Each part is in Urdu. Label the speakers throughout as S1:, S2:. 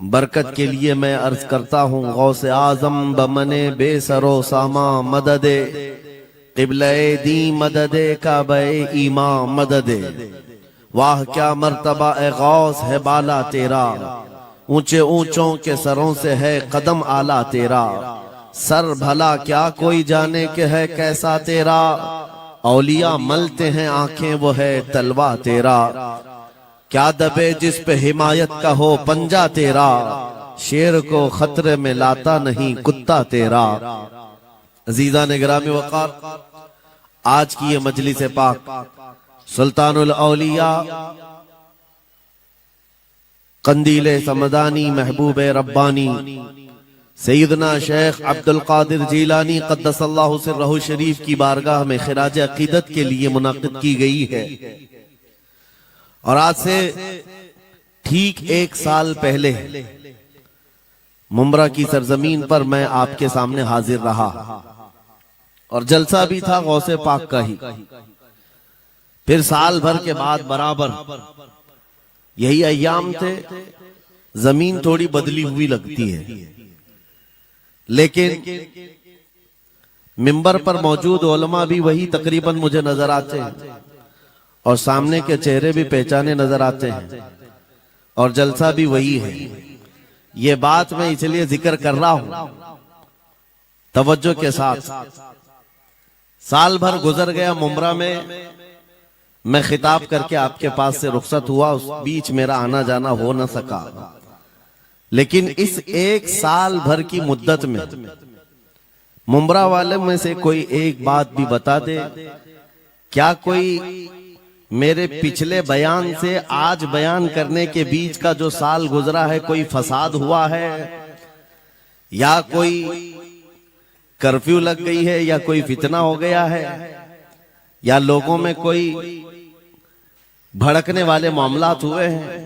S1: برکت کے لیے میں عرض کرتا ہوں غوث اعظم بمنے بے سرو ساما مدد قبلہ دین مدد کعبہ ایمان مدد واہ کیا مرتبہ اے غوث ہے بالا تیرا اونچے اونچوں کے سروں سے ہے قدم آلہ تیرا سر بھلا کیا کوئی جانے کہ ہے کیسا تیرا اولیاء ملتے ہیں آنکھیں وہ ہے تلوہ تیرا کیا دبے جس پہ حمایت کا ہو پنجہ تیرا شیر کو خطرے میں لاتا نہیں کتا تیرا۔ عزیزان گرامی وقار، آج کی یہ مجلس پاک سلطان الاولیاء قندیل سمدانی محبوب ربانی سیدنا شیخ عبد القادر جیلانی قدس اللہ سرہ شریف کی بارگاہ میں خراج عقیدت کے لیے منعقد کی گئی ہے، اور آج سے ٹھیک 1 سال پہلے ممبرا کی سرزمین پر میں آپ کے سامنے حاضر رہا، اور جلسہ بھی تھا غوث پاک کا ہی۔ پھر سال بھر کے بعد برابر یہی ایام تھے، زمین تھوڑی بدلی ہوئی لگتی ہے، لیکن منبر پر موجود علماء بھی وہی تقریباً مجھے نظر آتے ہیں، اور سامنے کے چہرے بھی پہچانے نظر آتے ہیں، اور جلسہ بھی وہی ہے۔ یہ بات میں اس لیے ذکر کر رہا ہوں توجہ کے ساتھ۔ سال بھر گزر گیا ممبرا میں خطاب کر کے آپ کے پاس سے رخصت ہوا، اس بیچ میرا آنا جانا ہو نہ سکا، لیکن اس 1 سال بھر کی مدت میں ممبرا والے میں سے کوئی ایک بات بھی بتا دے، کیا کوئی میرے پچھلے بیان سے آج بیان کرنے کے بیچ کا جو سال گزرا ہے کوئی فساد ہوا ہے، یا کوئی کرفیو لگ گئی ہے، یا کوئی فتنہ ہو گیا ہے، یا لوگوں میں کوئی بھڑکنے والے معاملات ہوئے ہیں،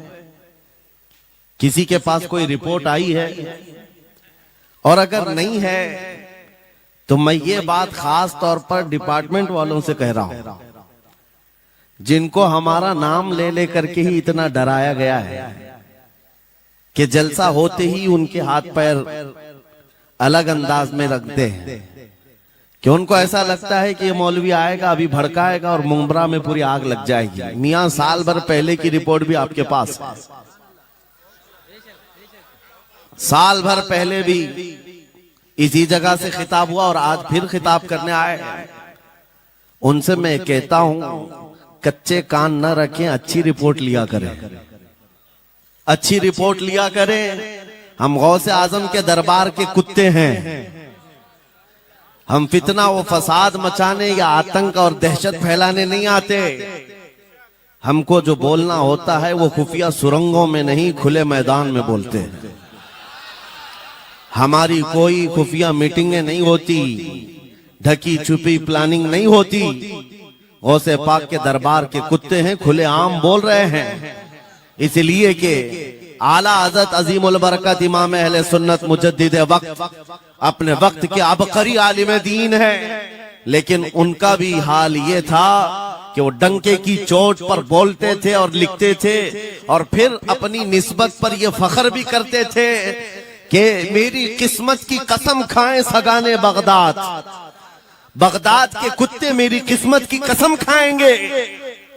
S1: کسی کے پاس کوئی رپورٹ آئی ہے؟ اور اگر نہیں ہے تو میں یہ بات خاص طور پر ڈپارٹمنٹ والوں سے کہہ رہا ہوں، جن کو ہمارا نام لے لے کر کے ہی اتنا ڈرایا گیا ہے کہ جلسہ ہوتے ہی ان کے ہاتھ پیر الگ انداز میں رکھتے ہیں، کہ ان کو ایسا لگتا ہے کہ یہ مولوی آئے گا ابھی بھڑکائے گا اور ممبرا میں پوری آگ لگ جائے گی۔ میاں سال بھر پہلے کی رپورٹ بھی آپ کے پاس ہے، سال بھر پہلے بھی اسی جگہ سے خطاب ہوا اور آج پھر خطاب کرنے آئے۔ ان سے میں کہتا ہوں کچے کان نہ رکھیں، اچھی رپورٹ لیا کریں، اچھی رپورٹ لیا کریں۔ ہم غوث اعظم کے دربار کے کتے ہیں، ہم فتنہ و فساد مچانے یا آتنک اور دہشت پھیلانے نہیں آتے۔ ہم کو جو بولنا ہوتا ہے وہ خفیہ سرنگوں میں نہیں کھلے میدان میں بولتے ہیں۔ ہماری کوئی خفیہ میٹنگیں نہیں ہوتی، ڈھکی چھپی پلاننگ نہیں ہوتی۔ غوث پاک کے دربار کے کتے ہیں، کھلے عام بول رہے ہیں، اس لیے کہ اعلیٰ حضرت عظیم البرکت امام اہل سنت مجدد وقت اپنے وقت کے عبقری عالم دین ہے، لیکن ان کا بھی حال یہ تھا کہ وہ ڈنکے کی چوٹ پر بولتے تھے اور لکھتے تھے، اور پھر اپنی نسبت پر یہ فخر بھی کرتے تھے کہ میری قسمت کی قسم کھائیں سگانے بغداد، بغداد کے کتے میری قسمت کی قسم کھائیں گے۔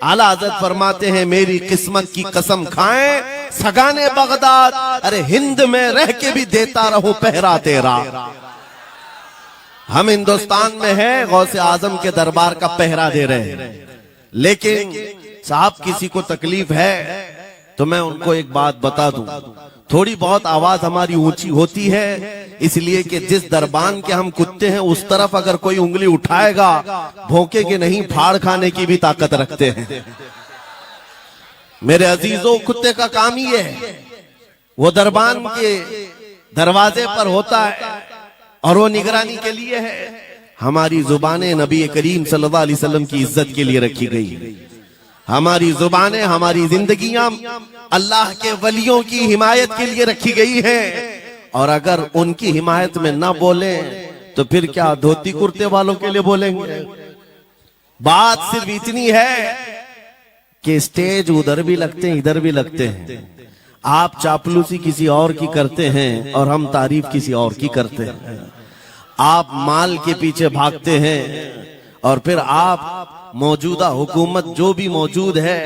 S1: اعلیٰ حضرت فرماتے ہیں میری قسمت کی قسم کھائیں سگانے بغداد، ارے ہند میں رہ کے بھی دیتا رہوں پہرا تیرا۔ ہم ہندوستان میں ہیں، غوث اعظم کے دربار کا پہرا دے رہے ہیں، لیکن صاحب کسی کو تکلیف ہے تو میں ان کو ایک بات بتا دوں، تھوڑی بہت آواز ہماری اونچی ہوتی ہے، اس لیے کہ جس دربان کے ہم کتے ہیں اس طرف اگر کوئی انگلی اٹھائے گا بھونکے کے نہیں پھاڑ کھانے کی بھی طاقت رکھتے ہیں۔ میرے عزیزوں، کتے کا کام ہی ہے، وہ دربان کے دروازے پر ہوتا ہے اور وہ نگرانی کے لیے ہے۔ ہماری زبانیں نبی کریم صلی اللہ علیہ وسلم کی عزت کے لیے رکھی گئی، ہماری زبانیں، ہماری زندگیاں اللہ کے ولیوں کی حمایت کے لیے رکھی گئی ہیں، اور اگر ان کی حمایت میں نہ بولیں تو پھر کیا دھوتی کرتے والوں کے لیے بولیں گے؟ بات صرف اتنی ہے کہ اسٹیج ادھر بھی لگتے ہیں ادھر بھی لگتے ہیں۔ آپ چاپلوسی کسی اور کی کرتے ہیں اور ہم تعریف کسی اور کی کرتے ہیں. آپ مال کے پیچھے بھاگتے ہیں اور پھر آپ موجودہ حکومت جو بھی موجود ہے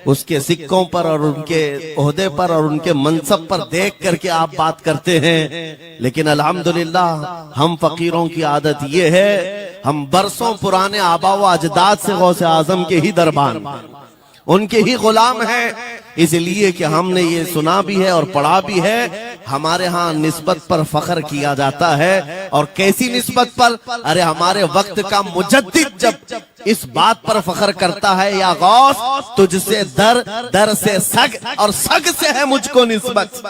S1: اس کے سکوں پر اور ان کے عہدے پر اور ان کے منصب پر دیکھ کر کے آپ بات کرتے ہیں. لیکن الحمدللہ ہم فقیروں کی عادت یہ ہے، ہم برسوں پرانے آبا و اجداد سے غوث اعظم کے ہی دربان، ان کے ہی غلام ہیں. اس لیے کہ ہم نے یہ سنا بھی ہے اور پڑھا بھی ہے، ہمارے ہاں نسبت پر فخر کیا جاتا ہے. اور کیسی نسبت پر؟ ارے ہمارے وقت کا مجدد جب اس بات پر فخر کرتا ہے، یا غوث تجھ سے در سے سگ اور سگ سے ہے مجھ کو نسبت.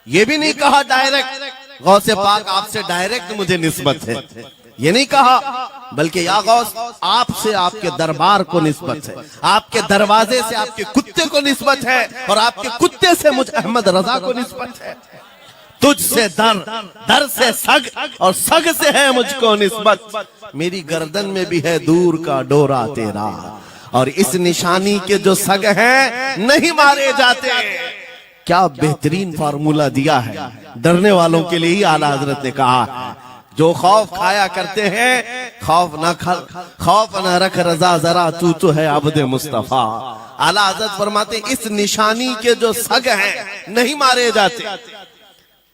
S1: یہ بھی نہیں کہا ڈائریکٹ غوث پاک آپ سے ڈائریکٹ مجھے نسبت ہے، یہ نہیں کہا، بلکہ یا غوث آپ سے آپ کے دربار کو نسبت ہے، آپ کے دروازے سے آپ کے کتے کو نسبت ہے، اور آپ کے کتے سے مجھ احمد رضا کو نسبت ہے. تجھ سے در سے سگ اور سگ سے ہے مجھ کو نسبت. میری گردن میں بھی ہے دور کا ڈورا تیرا، اور اس نشانی کے جو سگ ہیں نہیں مارے جاتے. کیا بہترین فارمولہ دیا ہے ڈرنے والوں کے لیے ہی اعلیٰ حضرت نے کہا ہے. جو خوف کھایا کرتے ہیں، خوف نہ رکھ رضا ذرا، تو ہے عبد مصطفیٰ. اعلیٰ حضرت فرماتے اس نشانی کے جو سگ ہیں نہیں مارے جاتے.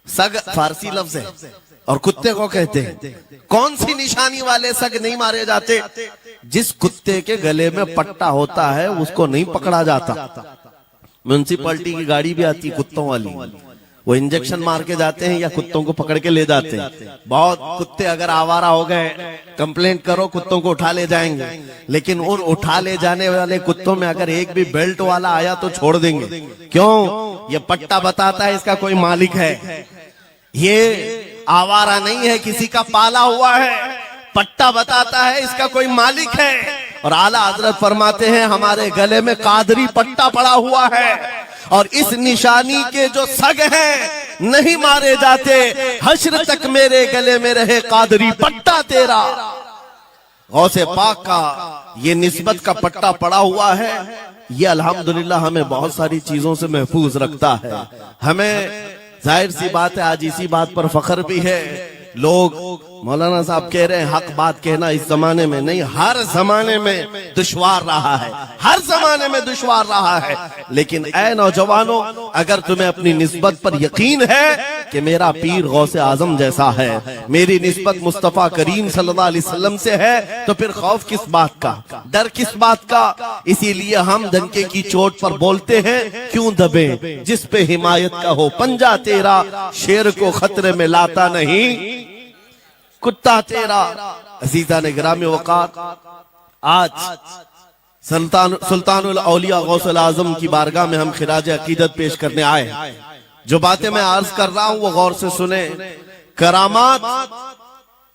S1: سگ فارسی لفظ ہے اور کتے کو کہتے ہیں. کون سی نشانی والے سگ نہیں مارے جاتے؟ جس کتے کے گلے میں پٹا ہوتا ہے اس کو نہیں پکڑا جاتا. میونسپلٹی کی گاڑی بھی آتی کتوں والی، وہ انجیکشن مار کے جاتے ہیں یا کتوں کو پکڑ کے لے جاتے ہیں. بہت کتے اگر آوارہ ہو گئے کمپلینٹ کرو، کتوں کو اٹھا لے جائیں گے. لیکن ان اٹھا لے جانے والے کتوں میں اگر ایک بھی بیلٹ والا آیا تو چھوڑ دیں گے. کیوں؟ یہ پٹا بتاتا ہے اس کا کوئی مالک ہے، یہ آوارہ نہیں ہے، کسی کا پالا ہوا ہے. پٹا بتاتا ہے اس کا کوئی مالک ہے. اور اعلیٰ حضرت فرماتے ہیں ہمارے گلے میں قادری پٹا پڑا ہوا ہے، اور اس نشانی کے جو سگ ہیں نہیں مارے جاتے. حشر تک میرے گلے میں رہے قادری پٹا تیرا. غوث پاک کا یہ نسبت کا پٹا پڑا ہوا ہے. یہ الحمدللہ ہمیں بہت ساری چیزوں سے محفوظ رکھتا ہے. ہمیں ظاہر سی بات ہے آج اسی بات پر فخر بھی ہے. لوگ مولانا صاحب کہہ رہے ہیں حق بات کہنا اس زمانے میں نہیں، ہر زمانے میں دشوار رہا ہے، ہر زمانے میں دشوار رہا ہے. لیکن اے نوجوانوں، اگر تمہیں اپنی نسبت پر یقین ہے کہ میرا پیر غوث اعظم جیسا ہے، میری نسبت مصطفیٰ کریم صلی اللہ علیہ وسلم سے ہے، تو پھر خوف کس بات کا، ڈر کس بات کا؟ اسی لیے ہم ڈنکے کی چوٹ پر بولتے ہیں، کیوں دبیں جس پہ حمایت کا ہو پنجہ تیرا، شیر کو خطرے میں لاتا نہیں کتا تیرا. عزیزان گرامی وقار، آج سلطان الاولیاء غوث الاعظم کی بارگاہ میں ہم خراج عقیدت پیش کرنے آئے. جو باتیں میں عرض کر رہا ہوں وہ غور سے سنیں. کرامات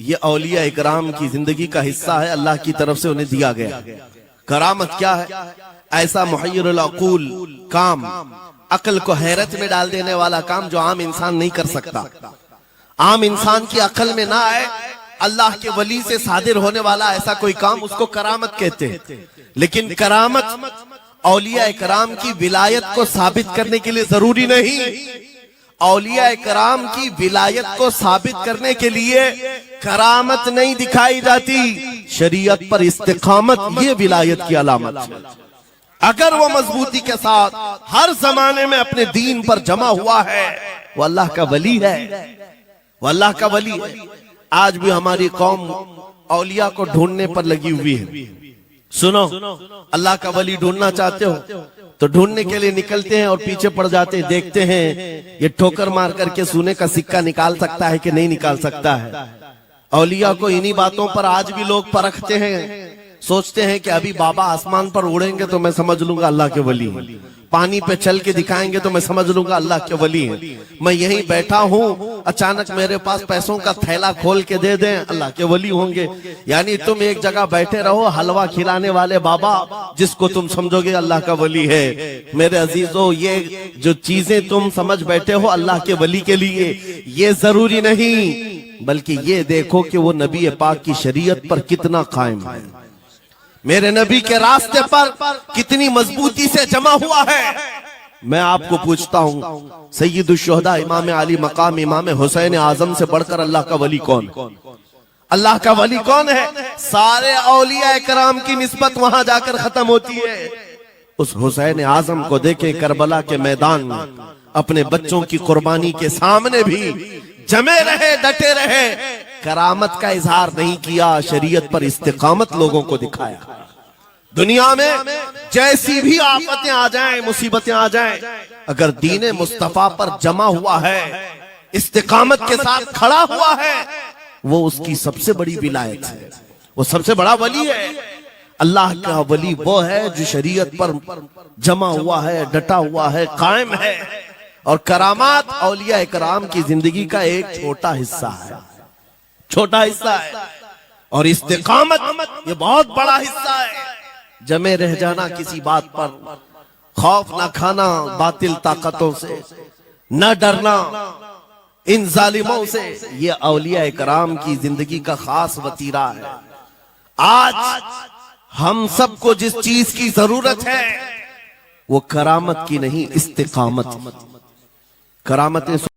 S1: یہ اولیاء اکرام کی زندگی کا حصہ ہے، اللہ کی طرف سے انہیں دیا گیا. کرامت کیا ہے؟ ایسا محیر العقول کام، عقل کو حیرت میں ڈال دینے والا کام جو عام انسان نہیں کر سکتا، عام انسان کی عقل میں نہ آئے. اللہ کے ولی سے صادر ہونے والا ایسا کوئی کام، اس کو کرامت کہتے ہیں. لیکن کرامت اولیاء کرام کی ولایت کو ثابت کرنے کے لیے ضروری نہیں. اولیاء کرام کی ولایت کو ثابت کرنے کے لیے کرامت نہیں دکھائی جاتی، شریعت پر استقامت یہ ولایت کی علامت ہے. اگر وہ مضبوطی کے ساتھ ہر زمانے میں اپنے دین پر جمع ہوا ہے، وہ اللہ کا ولی ہے، وہ اللہ کا ولی ہے. آج بھی ہماری قوم اولیاء کو ڈھونڈنے پر لگی ہوئی ہے. سنو، اللہ کا ولی ڈھونڈنا چاہتے ہو تو ڈھونڈنے کے لیے نکلتے ہیں اور پیچھے پڑ جاتے ہیں، دیکھتے ہیں یہ ٹھوکر مار کر کے سونے کا سکہ نکال سکتا ہے کہ نہیں نکال سکتا ہے. اولیاء کو انہی باتوں پر آج بھی لوگ پرکھتے ہیں. سوچتے ہیں کہ ابھی بابا آسمان پر اڑیں گے تو میں سمجھ لوں گا اللہ کے ولی ہیں، پانی پہ چل کے دکھائیں گے تو میں سمجھ لوں گا اللہ کے ولی ہیں. میں یہیں بیٹھا ہوں، اچانک میرے پاس پیسوں کا تھیلا کھول کے دے دیں، اللہ کے ولی ہوں گے. یعنی تم ایک جگہ بیٹھے رہو، حلوہ کھلانے والے بابا جس کو تم سمجھو گے اللہ کا ولی ہے. میرے عزیزو، یہ جو چیزیں تم سمجھ بیٹھے ہو اللہ کے ولی کے لیے، یہ ضروری نہیں، بلکہ یہ دیکھو کہ وہ نبی پاک کی شریعت پر کتنا قائم ہے، میرے نبی کے راستے پر کتنی مضبوطی سے جمع ہوا ہے. میں آپ کو پوچھتا ہوں سید الشہداء امام علی مقام امام حسین اعظم سے بڑھ کر اللہ کا ولی کون؟ اللہ کا ولی کون ہے؟ سارے اولیاء کرام کی نسبت وہاں جا کر ختم ہوتی ہے۔ اس حسین اعظم کو دیکھیں کربلا کے میدان میں اپنے بچوں کی قربانی کے سامنے بھی جمے رہے، ڈٹے رہے، کرامت کا اظہار نہیں کیا، شریعت پر استقامت لوگوں کو دکھایا۔ دنیا میں جیسی بھی آفتیں آ جائیں، مصیبتیں آ جائیں، اگر دین مصطفیٰ پر جمع ہوا ہے، استقامت کے ساتھ کھڑا ہوا ہے، وہ اس کی سب سے بڑی ولایت ہے، وہ سب سے بڑا ولی ہے۔ اللہ کا ولی وہ ہے جو شریعت پر جمع ہوا ہے، ڈٹا ہوا ہے، قائم ہے۔ اور کرامات اولیاء کرام کی زندگی کا ایک چھوٹا حصہ ہے، چھوٹا حصہ ہے، اور استقامت یہ بہت بڑا حصہ ہے۔ جمے رہ جانا کسی بات پر، خوف نہ کھانا باطل طاقتوں سے، نہ ڈرنا ان ظالموں سے، یہ اولیاء کرام کی زندگی کا خاص وتیرہ ہے۔ آج ہم سب کو جس چیز کی ضرورت ہے وہ کرامت کی نہیں، استقامت۔ کرامتیں